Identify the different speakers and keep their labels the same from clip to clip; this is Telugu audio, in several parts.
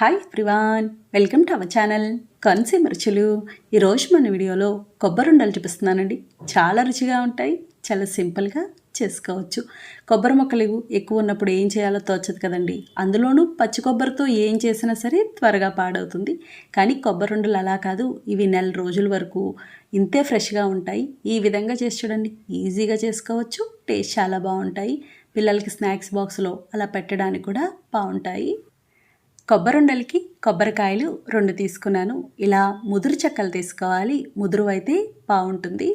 Speaker 1: Hi everyone, welcome to our channel Konaseema Ruchulu. ఈరోజు మన వీడియోలో కొబ్బరుండలు చూపిస్తున్నానండి. చాలా రుచిగా ఉంటాయి, చాలా సింపుల్గా చేసుకోవచ్చు. కొబ్బరి మొక్కలు ఎక్కువ ఉన్నప్పుడు ఏం చేయాలో తోచదు కదండి. అందులోనూ పచ్చి కొబ్బరితో ఏం చేసినా సరే త్వరగా పాడవుతుంది. కానీ కొబ్బరుండలు అలా కాదు, ఇవి నెల రోజుల వరకు ఇంతే ఫ్రెష్గా ఉంటాయి. ఈ విధంగా చేసి చూడండి, ఈజీగా చేసుకోవచ్చు. టేస్ట్ చాలా బాగుంటాయి. పిల్లలకి స్నాక్స్ బాక్స్లో అలా పెట్టడానికి కూడా బాగుంటాయి. కొబ్బరుండలకి కొబ్బరికాయలు 2 తీసుకున్నాను. ఇలా ముదురు చెక్కలు తీసుకోవాలి, ముదురు అయితే బాగుంటుంది.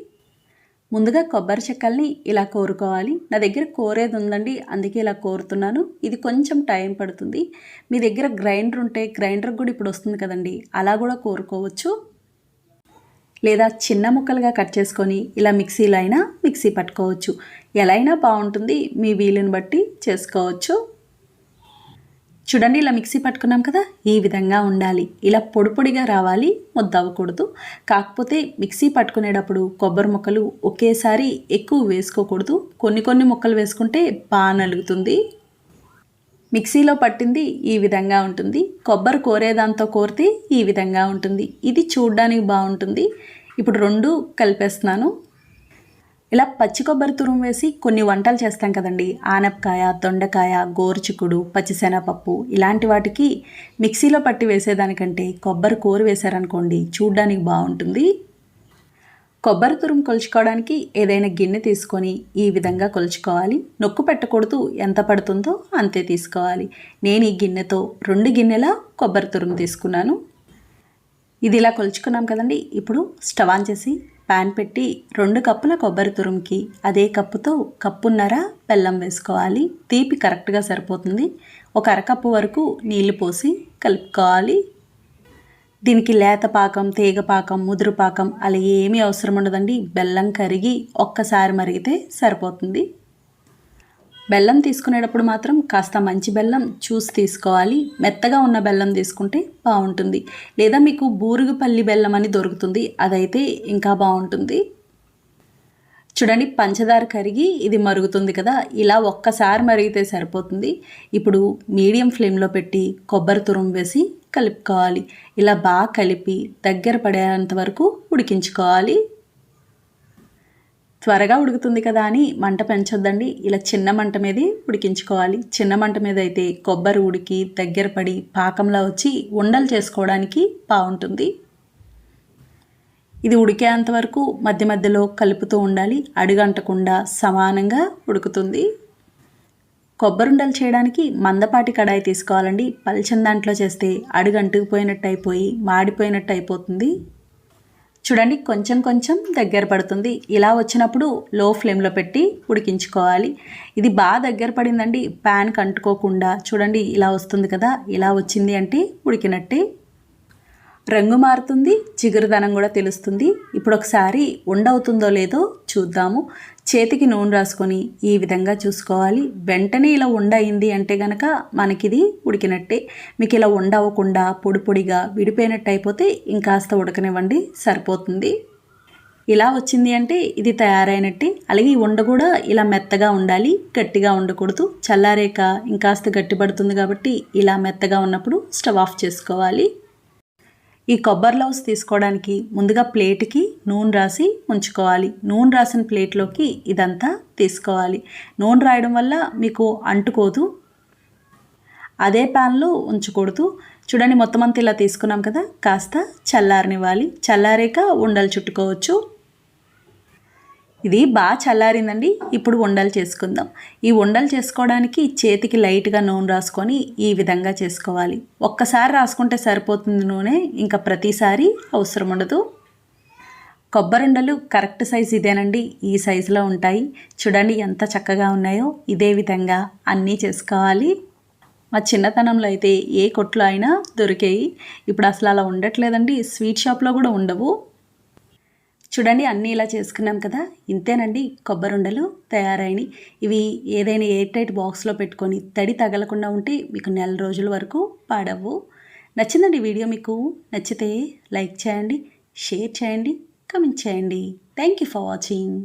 Speaker 1: ముందుగా కొబ్బరి చెక్కల్ని ఇలా కోరుకోవాలి. నా దగ్గర కోరేది ఉందండి, అందుకే ఇలా కోరుతున్నాను. ఇది కొంచెం టైం పడుతుంది. మీ దగ్గర గ్రైండర్ ఉంటే గ్రైండర్ కూడా ఇప్పుడు వస్తుంది కదండి, అలా కూడా కోరుకోవచ్చు. లేదా చిన్న ముక్కలుగా కట్ చేసుకొని ఇలా మిక్సీలో అయినా మిక్సీ పట్టుకోవచ్చు. ఎలా అయినా బాగుంటుంది, మీ వీలుని బట్టి చేసుకోవచ్చు. చూడండి, ఇలా మిక్సీ పట్టుకున్నాం కదా, ఈ విధంగా ఉండాలి. ఇలా పొడి పొడిగా రావాలి, ముద్ద అవ్వకూడదు. కాకపోతే మిక్సీ పట్టుకునేటప్పుడు కొబ్బరి ముక్కలు ఒకేసారి ఎక్కువ వేసుకోకూడదు. కొన్ని ముక్కలు వేసుకుంటే బాగా నలుగుతుంది. మిక్సీలో పట్టింది ఈ విధంగా ఉంటుంది. కొబ్బరి కోరేదాంతో కోరితే ఈ విధంగా ఉంటుంది. ఇది చూడడానికి బాగుంటుంది. ఇప్పుడు 2 కలిపేస్తున్నాను. ఇలా పచ్చి కొబ్బరి తురుము వేసి కొన్ని వంటలు చేస్తాం కదండి. ఆనపకాయ, దొండకాయ, గోరుచిక్కుడు, పచ్చిశనగపప్పు ఇలాంటి వాటికి మిక్సీలో పట్టి వేసేదానికంటే కొబ్బరి కూర వేశారనుకోండి, చూడ్డానికి బాగుంటుంది. కొబ్బరి తురుము కొలుచుకోవడానికి ఏదైనా గిన్నె తీసుకొని ఈ విధంగా కొలుచుకోవాలి. నొక్కు పెట్టకూడదు, ఎంత పడుతుందో అంతే తీసుకోవాలి. నేను ఈ గిన్నెతో 2 గిన్నెల కొబ్బరి తురుము తీసుకున్నాను. ఇది ఇలా కొలుచుకున్నాం కదండి. ఇప్పుడు స్టవ్ ఆన్ చేసి ప్యాన్ పెట్టి 2 కప్పుల కొబ్బరి తురుముకి అదే కప్పుతో కప్పున్నర బెల్లం వేసుకోవాలి. తీపి కరెక్ట్గా సరిపోతుంది. ఒక అరకప్పు వరకు నీళ్లు పోసి కలుపుకోవాలి. దీనికి లేత పాకం, తీగ పాకం, ముదురు పాకం అలా ఏమీ అవసరం ఉండదండి. బెల్లం కరిగి ఒక్కసారి మరిగితే సరిపోతుంది. బెల్లం తీసుకునేటప్పుడు మాత్రం కాస్త మంచి బెల్లం చూసి తీసుకోవాలి. మెత్తగా ఉన్న బెల్లం తీసుకుంటే బాగుంటుంది. లేదా మీకు బూరుగుపల్లి బెల్లం అని దొరుకుతుంది, అదైతే ఇంకా బాగుంటుంది. చూడండి, పంచదార కరిగి ఇది మరుగుతుంది కదా, ఇలా ఒక్కసారి మరిగితే సరిపోతుంది. ఇప్పుడు మీడియం ఫ్లేమ్లో పెట్టి కొబ్బరి తురుము వేసి కలుపుకోవాలి. ఇలా బాగా కలిపి దగ్గర పడేంత వరకు ఉడికించుకోవాలి. త్వరగా ఉడుకుతుంది కదా అని మంట పెంచొద్దండి. ఇలా చిన్న మంట మీదే ఉడికించుకోవాలి. చిన్న మంట మీద అయితే కొబ్బరి ఉడికి దగ్గర పడి పాకంలా వచ్చి ఉండలు చేసుకోవడానికి బాగుంటుంది. ఇది ఉడికేంత వరకు మధ్య మధ్యలో కలుపుతూ ఉండాలి. అడుగంటకుండా సమానంగా ఉడుకుతుంది. కొబ్బరుండలు చేయడానికి మందపాటి కడాయి తీసుకోవాలండి. పల్చని దాంట్లో చేస్తే అడుగంటుకుపోయినట్టు అయిపోయి మాడిపోయినట్టు అయిపోతుంది. చూడండి, కొంచెం దగ్గర పడుతుంది. ఇలా వచ్చినప్పుడు లో ఫ్లేమ్లో పెట్టి ఉడికించుకోవాలి. ఇది బాగా దగ్గర పడిందండి, ప్యాన్కి అంటుకోకుండా. చూడండి, ఇలా వస్తుంది కదా, ఇలా వచ్చింది అంటే ఉడికినట్టే. రంగు మారుతుంది, చిగురుదనం కూడా తెలుస్తుంది. ఇప్పుడు ఒకసారి ఉండవుతుందో లేదో చూద్దాము. చేతికి నూనె రాసుకొని ఈ విధంగా చూసుకోవాలి. వెంటనే ఇలా ఉండయింది అంటే గనక మనకిది ఉడికినట్టే. మీకు ఇలా ఉండవకుండా పొడి పొడిగా విడిపోయినట్టు అయిపోతే ఇంకాస్త ఉడకనివ్వండి, సరిపోతుంది. ఇలా వచ్చింది అంటే ఇది తయారైనట్టే. అలాగే ఈ ఉండ కూడా ఇలా మెత్తగా ఉండాలి, గట్టిగా ఉండకూడదు. చల్లారేక ఇంకాస్త గట్టి పడుతుంది కాబట్టి ఇలా మెత్తగా ఉన్నప్పుడు స్టవ్ ఆఫ్ చేసుకోవాలి. ఈ కొబ్బరి లవ్స్ తీసుకోవడానికి ముందుగా ప్లేట్కి నూనె రాసి ఉంచుకోవాలి. నూనె రాసిన ప్లేట్లోకి ఇదంతా తీసుకోవాలి. నూనె రాయడం వల్ల మీకు అంటుకోదు. అదే ప్యాన్లో ఉంచకూడదు. చూడండి, మొత్తం అంతా ఇలా తీసుకున్నాం కదా, కాస్త చల్లారనివ్వాలి. చల్లారాక ఉండలు చుట్టుకోవచ్చు. ఇది బాగా చల్లారిందండి. ఇప్పుడు ఉండలు చేసుకుందాం. ఈ ఉండలు చేసుకోవడానికి చేతికి లైట్గా నూనె రాసుకొని ఈ విధంగా చేసుకోవాలి. ఒక్కసారి రాసుకుంటే సరిపోతుంది నూనె, ఇంకా ప్రతిసారి అవసరం ఉండదు. కొబ్బరుండలు కరెక్ట్ సైజు ఇదేనండి, ఈ సైజులో ఉంటాయి. చూడండి ఎంత చక్కగా ఉన్నాయో. ఇదే విధంగా అన్నీ చేసుకోవాలి. మా చిన్నతనంలో అయితే ఏ కొట్లో అయినా దొరికాయి. ఇప్పుడు అసలు అలా ఉండట్లేదండి, స్వీట్ షాప్లో కూడా ఉండవు. చూడండి, అన్నీ ఇలా చేసుకున్నాం కదా, ఇంతేనండి కొబ్బరుండలు తయారైనవి. ఇవి ఏదైనా ఎయిర్ టైట్ బాక్స్లో పెట్టుకొని తడి తగలకుండా ఉంటే మీకు నెల రోజుల వరకు పాడవు. నచ్చిందండి వీడియో? మీకు నచ్చితే లైక్ చేయండి, షేర్ చేయండి, కామెంట్ చేయండి. Thank you for watching.